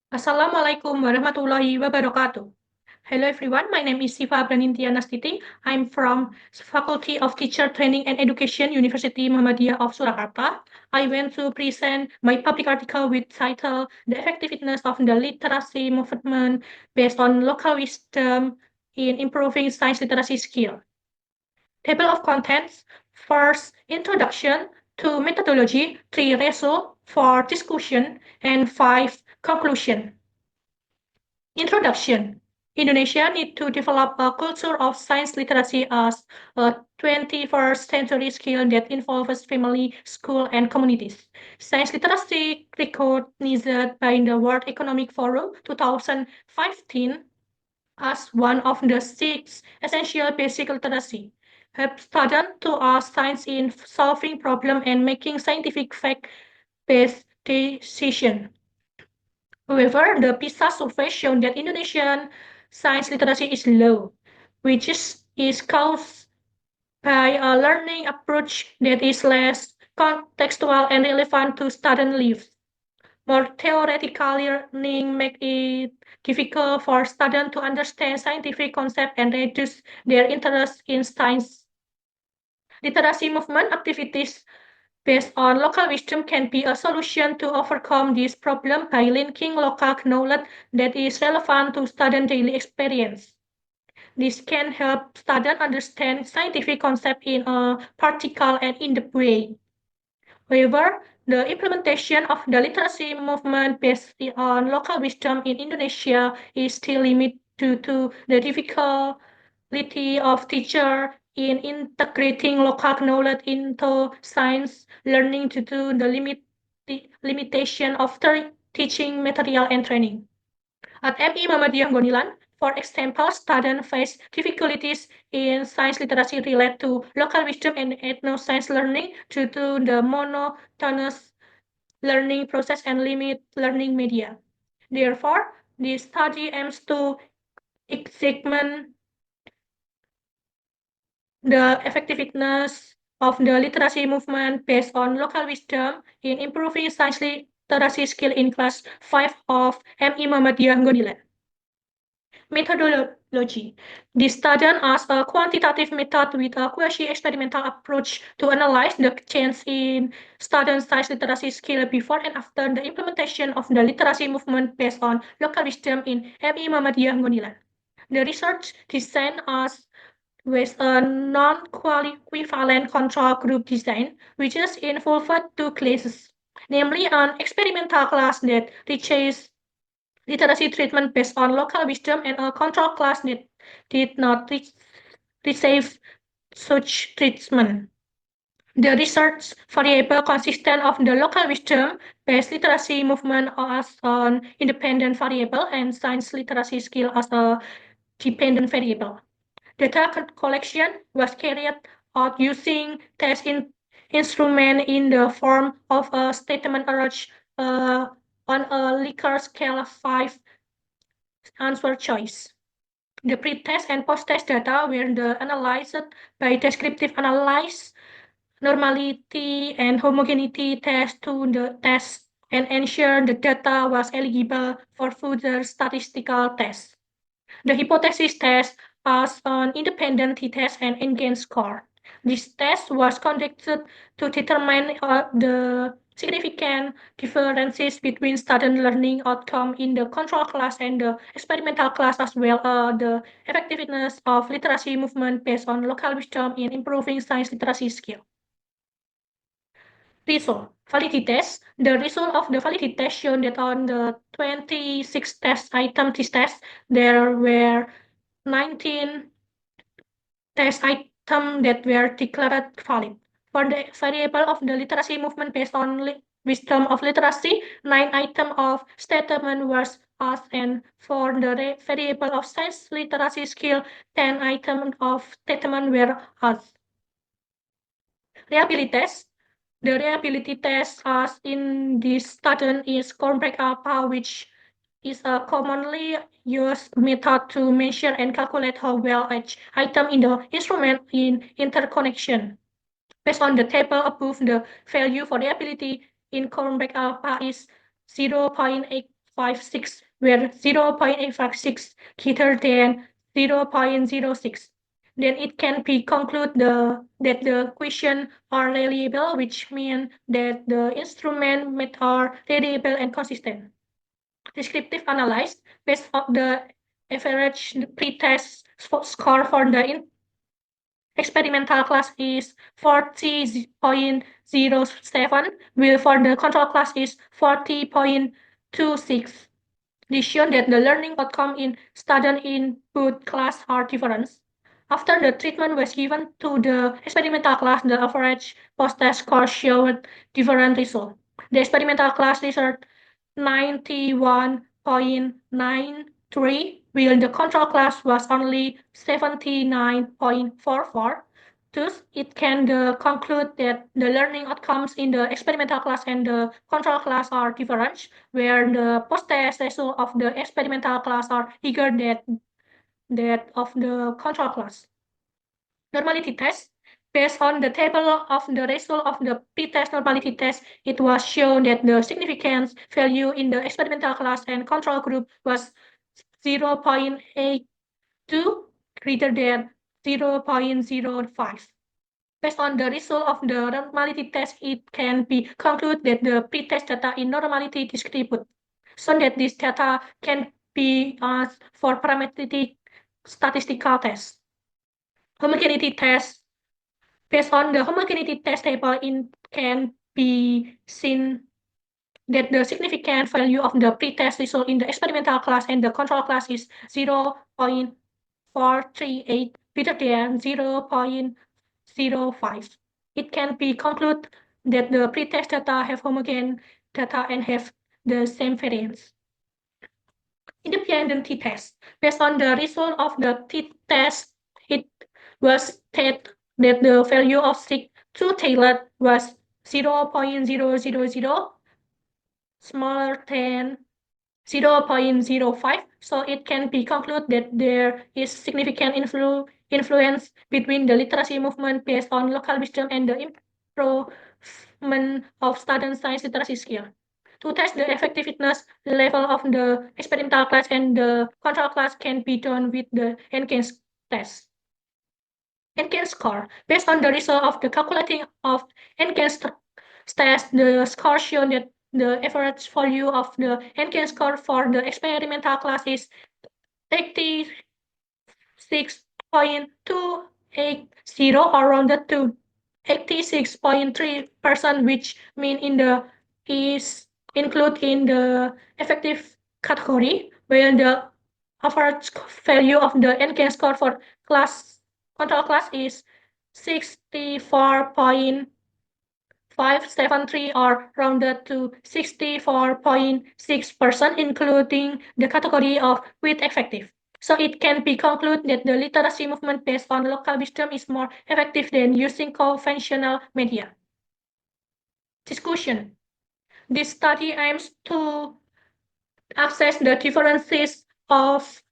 Assalamualaikum warahmatullahi wabarakatuh. Hello everyone, my name is SHYFA BRANINTYA NASTITI. I'm from Faculty of Teacher Training and Education, University Muhammadiyah of Surakarta. I went to present my public article with title The Effectiveness of the Literacy Movement based on local wisdom in improving science literacy skill. Table of contents. First, introduction, 2 methodology, 3 result, 4 discussion, and 5 conclusion. Introduction. Indonesia needs to develop a culture of science literacy as a 21st century skill that involves family, school, and communities. Science literacy, recognized by the World Economic Forum 2015 as one of the 6 essential basic literacy, help students to ask science in solving problems and making scientific fact-based decisions. However, the PISA survey showed that Indonesian science literacy is low, which is caused by a learning approach that is less contextual and relevant to student lives. More theoretical learning makes it difficult for students to understand scientific concepts and reduce their interest in science. Literacy movement activities based on local wisdom can be a solution to overcome this problem by linking local knowledge that is relevant to student daily experience. This can help students understand scientific concepts in a practical and in-depth way. However, the implementation of the literacy movement based on local wisdom in Indonesia is still limited due to the difficulty of teachers in integrating local knowledge into science learning due to the limitation of teaching material and training. At MI Muhammadiyah Gonilan, for example, students face difficulties in science literacy related to local wisdom and ethno-science learning due to the monotonous learning process and limited learning media. Therefore, this study aims to examine the effectiveness of the literacy movement based on local wisdom in improving science literacy skill in class 5 of MI Muhammadiyah Gonilan. Methodology. This study as a quantitative method with a quasi-experimental approach to analyze the change in student science literacy skill before and after the implementation of the literacy movement based on local wisdom in MI Muhammadiyah Gonilan. The research design as with a non-equivalent control group design, which is involved 2 classes, namely an experimental class that reaches literacy treatment based on local wisdom and a control class that did not receive such treatment. The research variable consistent of the local wisdom-based literacy movement as an independent variable and science literacy skill as a dependent variable. Data collection was carried out using test instrument in the form of a statement arranged on a Likert scale of 5 answer choice. The pre-test and post-test data were analyzed by descriptive analysis, normality, and homogeneity test to the test and ensure the data was eligible for further statistical tests. The hypothesis test as an independent t-test and N-gain score. This test was conducted to determine the significant differences between student learning outcome in the control class and the experimental class, as well as the effectiveness of literacy movement based on local wisdom in improving science literacy skill. Result. Validity test. The result of the validity test showed that on the 26 test item this test, there were 19 test items that were declared valid. For the variable of the literacy movement based on wisdom of literacy, 9 items of statement was asked, and for the variable of science literacy skill, 10 items of statement were asked. Reliability test. The reliability test as in this study is Cornbreak alpha, which is a commonly used method to measure and calculate how well each item in the instrument is interconnection. Based on the table above, the value for reliability in Cornbreak alpha is 0.85 0.856, where 0.856 greater than 0.06. Then it can be concluded that the questions are reliable, which means that the instrument methods are reliable and consistent. Descriptive analysis based on the average pretest score for the experimental class is 40.07, while for the control class is 40.26. This shows that the learning outcome in student in both class are different. After the treatment was given to the experimental class, the average post-test score showed different results. The experimental class result 91.93, while the control class was only 79.44. Thus, it can conclude that the learning outcomes in the experimental class and the control class are different, where the post-test results of the experimental class are bigger than that of the control class. Normality test. Based on the table of the result of the pretest normality test, it was shown that the significance value in the experimental class and control group was 0.82 greater than 0.05. Based on the result of the normality test, it can be concluded that the pretest data in normality distribute, so that this data can be used for parametric statistical tests. Homogeneity test. Based on the homogeneity test table, it can be seen that the significant value of the pretest result in the experimental class and the control class is 0.438 greater than 0.05. It can be concluded that the pretest data have homogeneous data and have the same variance. Independent t-test. Based on the result of the t-test, it was stated that the value of stick to tailored was 0.000, smaller than 0.05, so it can be concluded that there is significant influence between the literacy movement based on local wisdom and the improvement of student science literacy skill. To test the effectiveness level of the experimental class and the control class can be done with the enhanced test. Enhanced score. Based on the result of the calculating of enhanced test, the score shown that the average value of the enhanced score for the experimental class is 86.280, or rounded to 86.3%, which mean is included in the effective category, while the average value of the enhanced score for control class is 64.573, or rounded to 64.6%, including the category of with effective. So it can be concluded that the literacy movement based on local wisdom is more effective than using conventional media. Discussion. This study aims to assess the differences of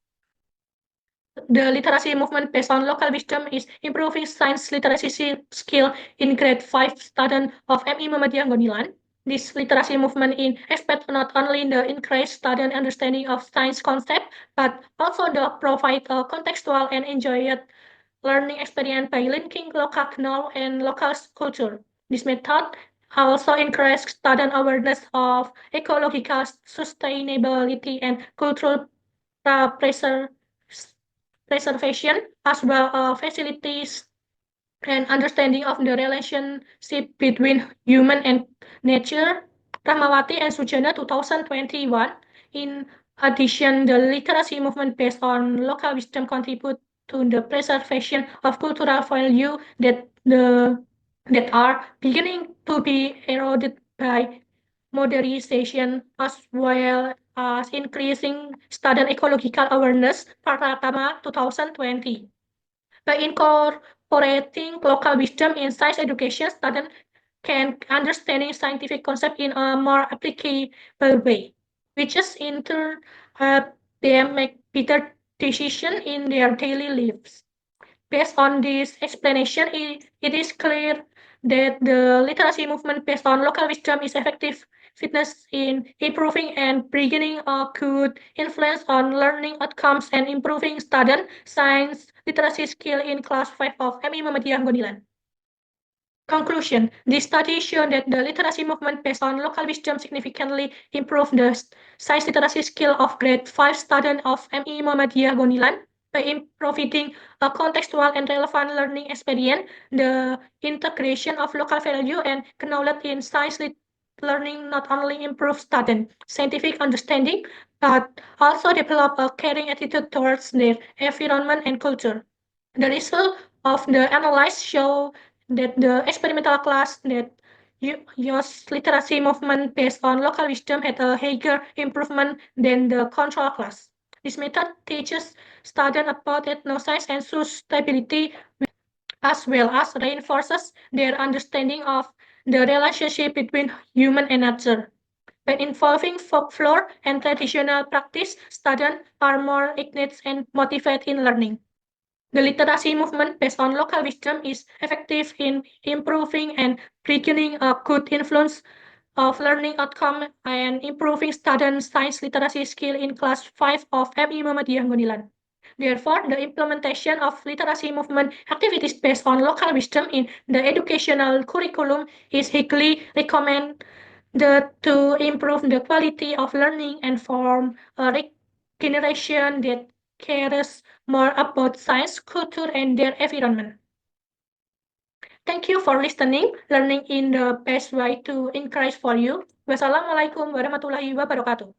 the literacy movement based on local wisdom is improving science literacy skill in grade 5 student of MI Muhammadiyah Gonilan. This literacy movement in expect not only the increased student understanding of science concept, but also the provide a contextual and enjoyed learning experience by linking local knowledge and local culture. This method also increases student awareness of ecological sustainability and cultural preservation, as well as facilities and understanding of the relationship between human and nature. Rahmawati and Sujana 2021. In addition, the literacy movement based on local wisdom contribute to the preservation of cultural value that are beginning to be eroded by modernization, as well as increasing student ecological awareness. Pratama 2020. By incorporating local wisdom in science education, students can understanding scientific concept in a more applicable way, which is in turn help them make better decisions in their daily lives. Based on this explanation, it is clear that the literacy movement based on local wisdom is effective fitness in improving and bringing a good influence on learning outcomes and improving student science literacy skill in class 5 of MI Muhammadiyah Gonilan. Conclusion: this study showed that the literacy movement based on local wisdom significantly improved the science literacy skill of grade 5 students of MI Muhammadiyah Gonilan by providing a contextual and relevant learning experience. The integration of local value and knowledge in science learning not only improves student scientific understanding, but also develop a caring attitude towards their environment and culture. The result of the analysis show that the experimental class that used literacy movement based on local wisdom had a higher improvement than the control class. This method teaches students about ethnoscience and sustainability as well as reinforces their understanding of the relationship between human and nature. By involving folklore and traditional practice, students are more ignorant and motivated in learning. The literacy movement based on local wisdom is effective in improving and bringing a good influence of learning outcome and improving student science literacy skill in class 5 of MI Muhammadiyah Gonilan. Therefore, the implementation of literacy movement activities based on local wisdom in the educational curriculum is highly recommended to improve the quality of learning and form a generation that cares more about science, culture, and their environment. Thank you for listening. Learning in the best way to encourage for you. Wassalamualaikum warahmatullahi wabarakatuh.